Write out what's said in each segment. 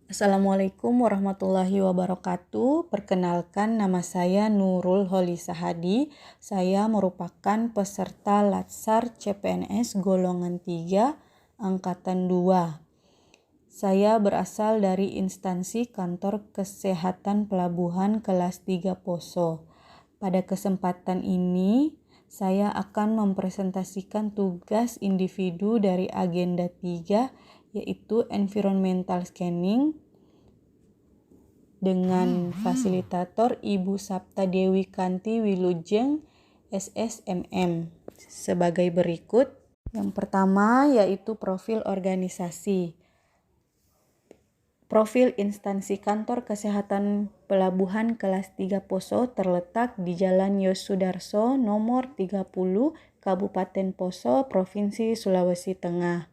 Assalamualaikum warahmatullahi wabarakatuh. Perkenalkan, nama saya Nurul Holisa Hadi. Saya merupakan peserta Latsar CPNS golongan 3 angkatan 2. Saya berasal dari instansi Kantor Kesehatan Pelabuhan kelas 3 Poso. Pada kesempatan ini, saya akan mempresentasikan tugas individu dari agenda 3, yaitu environmental scanning, dengan fasilitator Ibu Sapta Dewi Kanti Wilujeng, SSMM, sebagai berikut. Yang pertama yaitu profil organisasi. Profil instansi Kantor Kesehatan Pelabuhan kelas 3 Poso terletak di Jalan Yosudarso nomor 30, Kabupaten Poso, Provinsi Sulawesi Tengah.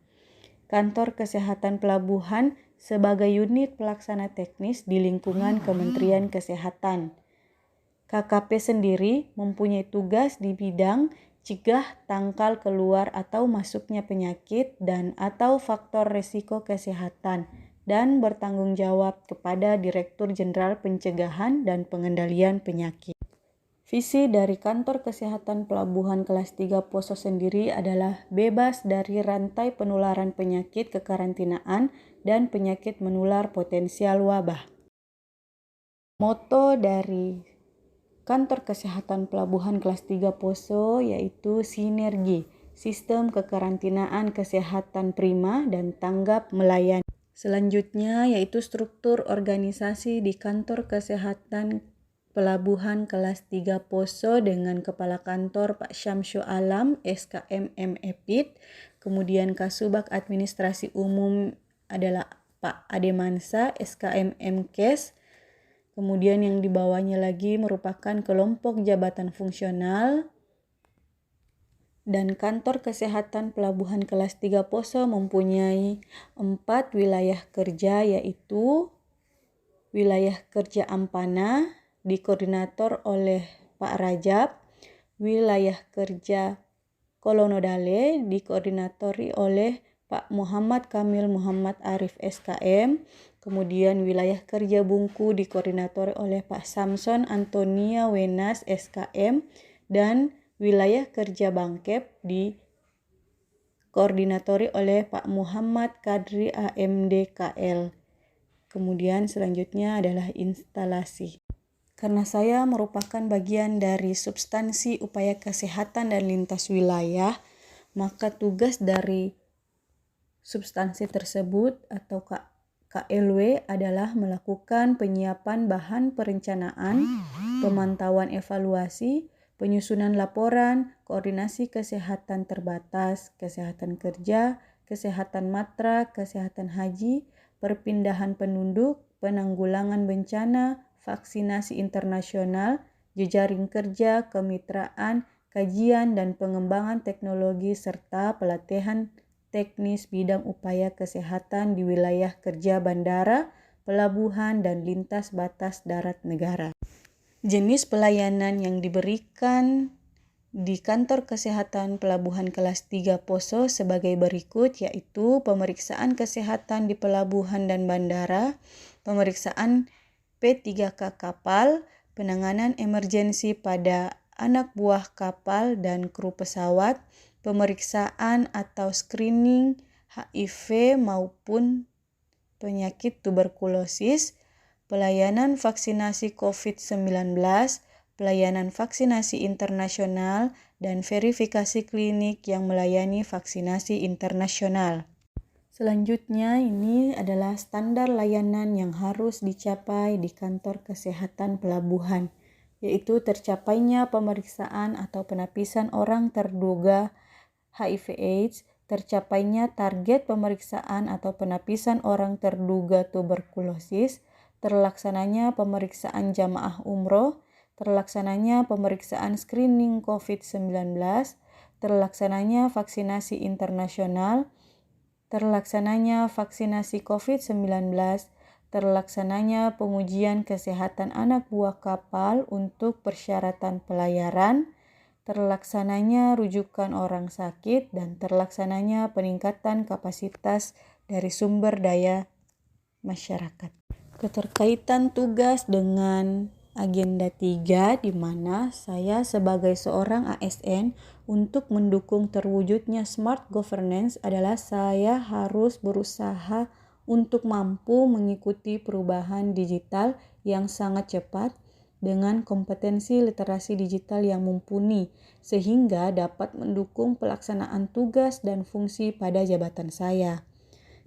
Kantor Kesehatan Pelabuhan sebagai unit pelaksana teknis di lingkungan Kementerian Kesehatan. KKP sendiri mempunyai tugas di bidang cegah, tangkal keluar atau masuknya penyakit dan atau faktor risiko kesehatan, dan bertanggung jawab kepada Direktur Jenderal Pencegahan dan Pengendalian Penyakit. Visi dari Kantor Kesehatan Pelabuhan kelas 3 Poso sendiri adalah bebas dari rantai penularan penyakit kekarantinaan dan penyakit menular potensial wabah. Moto dari Kantor Kesehatan Pelabuhan kelas 3 Poso yaitu sinergi, sistem kekarantinaan kesehatan prima dan tanggap melayani. Selanjutnya yaitu struktur organisasi di Kantor Kesehatan Pelabuhan kelas 3 Poso dengan Kepala Kantor Pak Syamsu Alam, SKM MEPIT, kemudian Kasubag Administrasi Umum adalah Pak Ademansa, SKM MKes, kemudian yang di bawahnya lagi merupakan kelompok jabatan fungsional, dan Kantor Kesehatan Pelabuhan kelas 3 Poso mempunyai 4 wilayah kerja, yaitu wilayah kerja Ampana dikoordinator oleh Pak Rajab, wilayah kerja Kolonodale dikoordinatori oleh Pak Muhammad Kamil Muhammad Arif SKM, kemudian wilayah kerja Bungku dikoordinatori oleh Pak Samson Antonia Wenas SKM, dan wilayah kerja Bangkep dikoordinatori oleh Pak Muhammad Kadri AMD KL. Kemudian selanjutnya adalah instalasi. Karena saya merupakan bagian dari substansi upaya kesehatan dan lintas wilayah, maka tugas dari substansi tersebut atau KLW adalah melakukan penyiapan bahan perencanaan, pemantauan evaluasi, penyusunan laporan, koordinasi kesehatan terbatas, kesehatan kerja, kesehatan matra, kesehatan haji, perpindahan penduduk, penanggulangan bencana, vaksinasi internasional, jejaring kerja, kemitraan, kajian dan pengembangan teknologi, serta pelatihan teknis bidang upaya kesehatan di wilayah kerja bandara, pelabuhan, dan lintas batas darat negara. Jenis pelayanan yang diberikan di Kantor Kesehatan Pelabuhan kelas 3 Poso sebagai berikut, yaitu pemeriksaan kesehatan di pelabuhan dan bandara, pemeriksaan P3K kapal, penanganan emergensi pada anak buah kapal dan kru pesawat, pemeriksaan atau screening HIV maupun penyakit tuberkulosis, pelayanan vaksinasi COVID-19, pelayanan vaksinasi internasional, dan verifikasi klinik yang melayani vaksinasi internasional. Selanjutnya ini adalah standar layanan yang harus dicapai di Kantor Kesehatan Pelabuhan, yaitu tercapainya pemeriksaan atau penapisan orang terduga HIV/AIDS, tercapainya target pemeriksaan atau penapisan orang terduga tuberkulosis, terlaksananya pemeriksaan jamaah umroh, terlaksananya pemeriksaan screening COVID-19, terlaksananya vaksinasi internasional, terlaksananya vaksinasi COVID-19, terlaksananya pengujian kesehatan anak buah kapal untuk persyaratan pelayaran, terlaksananya rujukan orang sakit, dan terlaksananya peningkatan kapasitas dari sumber daya masyarakat. Keterkaitan tugas dengan agenda 3 di mana saya sebagai seorang ASN untuk mendukung terwujudnya smart governance adalah saya harus berusaha untuk mampu mengikuti perubahan digital yang sangat cepat dengan kompetensi literasi digital yang mumpuni sehingga dapat mendukung pelaksanaan tugas dan fungsi pada jabatan saya.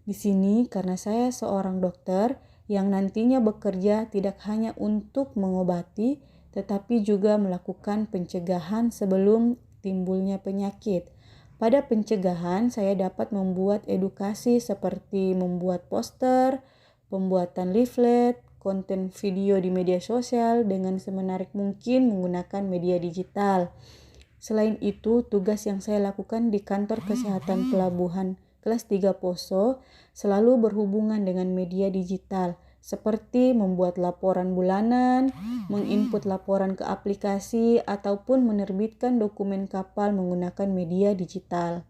Di sini karena saya seorang dokter yang nantinya bekerja tidak hanya untuk mengobati, tetapi juga melakukan pencegahan sebelum timbulnya penyakit. Pada pencegahan, saya dapat membuat edukasi seperti membuat poster, pembuatan leaflet, konten video di media sosial dengan semenarik mungkin menggunakan media digital. Selain itu, tugas yang saya lakukan di kantor kesehatan pelabuhan kelas 3 Poso selalu berhubungan dengan media digital, seperti membuat laporan bulanan, menginput laporan ke aplikasi, ataupun menerbitkan dokumen kapal menggunakan media digital.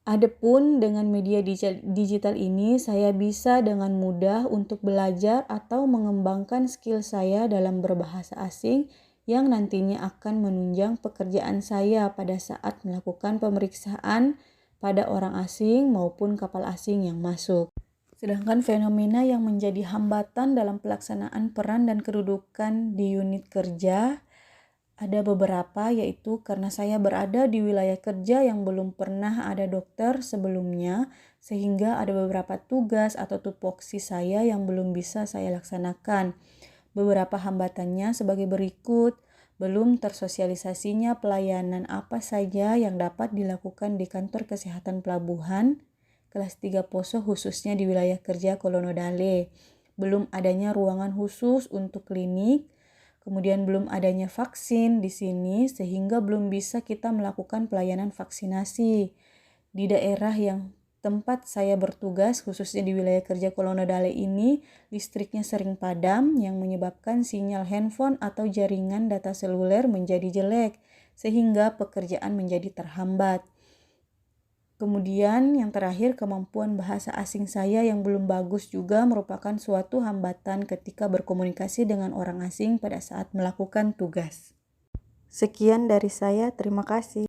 Adapun dengan media digital ini, saya bisa dengan mudah untuk belajar atau mengembangkan skill saya dalam berbahasa asing yang nantinya akan menunjang pekerjaan saya pada saat melakukan pemeriksaan pada orang asing maupun kapal asing yang masuk. Sedangkan fenomena yang menjadi hambatan dalam pelaksanaan peran dan kedudukan di unit kerja ada beberapa, yaitu karena saya berada di wilayah kerja yang belum pernah ada dokter sebelumnya, sehingga ada beberapa tugas atau tupoksi saya yang belum bisa saya laksanakan. Beberapa hambatannya sebagai berikut: belum tersosialisasinya pelayanan apa saja yang dapat dilakukan di kantor kesehatan pelabuhan kelas 3 Poso khususnya di wilayah kerja Kolonodale. Belum adanya ruangan khusus untuk klinik. Kemudian belum adanya vaksin di sini sehingga belum bisa kita melakukan pelayanan vaksinasi. Di daerah yang tempat saya bertugas khususnya di wilayah kerja Kolonodale ini, listriknya sering padam yang menyebabkan sinyal handphone atau jaringan data seluler menjadi jelek sehingga pekerjaan menjadi terhambat. Kemudian yang terakhir, kemampuan bahasa asing saya yang belum bagus juga merupakan suatu hambatan ketika berkomunikasi dengan orang asing pada saat melakukan tugas. Sekian dari saya, terima kasih.